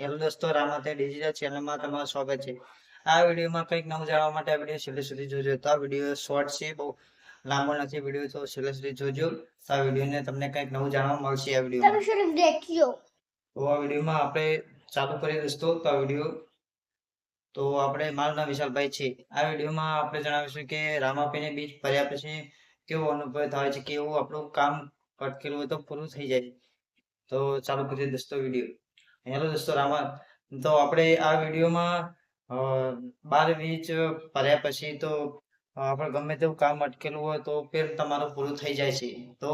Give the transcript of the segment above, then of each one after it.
Hello દોસ્તો, રામાતે digital ચેનલમાં તમારું સ્વાગત છે। આ વિડીયોમાં કંઈક નવું જાણવા માટે આ વિડીયો છેલ્લે સુધી જોજો। તો આ વિડીયો શોર્ટ છે, બહુ લાંબો નથી વિડીયો, તો છેલ્લે સુધી જોજો। તો આ વિડીયોને તમને કંઈક નવું જાણવા મળશે આ વિડીયોમાં। તો આ વિડીયોમાં આપણે ચાલુ કરીએ દોસ્તો। તો આ વિડીયો તો આપણે મારું નામ વિશાલભાઈ છે। આ વિડીયોમાં આપણે જણાવીશું કે રામાપીને બીજ ભર્યા પછી કેવો અનુભવ થાય છે, કેવું આપણું કામ અટકેલું હોય તો પૂરું થઈ જાય। તો ચાલુ કરીએ દોસ્તો વિડીયો। હેલો દોસ્તો, તો આપણે આ વિડીયોમાં 12 બીજ ભર્યા પછી તો આપણે ગમે તેવું કામ અટકેલું હોય તો ફેર તમારું પૂરું થઈ જાય છે। તો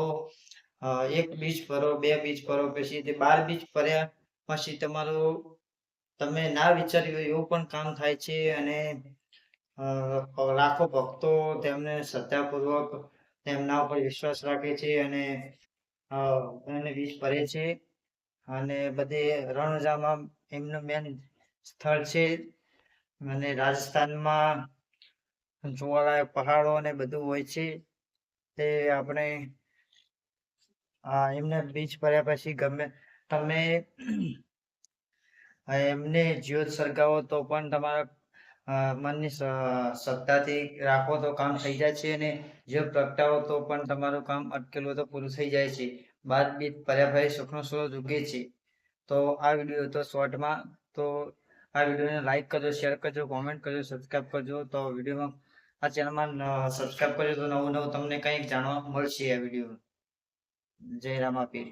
એક બીજ ભરો, બે બીજ ભરો, પછી તે 12 બીજ ભર્યા પછી તમારું તમે ના વિચાર્યું હોય એવું પણ કામ થાય છે। અને લાખો ભક્તો તેમને શ્રદ્ધાપૂર્વક તેમના ઉપર વિશ્વાસ રાખે છે અને એને બીજ ભરે છે। અને બધે રણજામાં એમનું મેન સ્થળ છે। અને રાજસ્થાનમાં જોવાલાયક પહાડો અને બધું હોય છે। તે આપણે એમને બીજ ભર્યા પછી ગમે તમે એમને જ્યોત સળગાવો તો પણ તમારા મનની શ્રદ્ધાથી રાખો તો કામ થઈ જાય છે। અને જ્યોત પ્રગટાવો તો પણ તમારું કામ અટકેલું તો પૂરું થઈ જાય છે। 12 બીજ ભર્યા પછી સુખનો સૂરજ ઉગે છે। તો આ વિડીયો હતો શોર્ટમાં। તો આ વિડીયોને લાઈક કરજો, શેર કરજો, કોમેન્ટ કરજો, સબસ્ક્રાઈબ કરજો। તો વિડીયોમાં આ ચેનલમાં સબસ્ક્રાઈબ કરજો તો નવું નવું તમને કંઈક જાણવા મળશે આ વિડીયો। જય રામાપીર।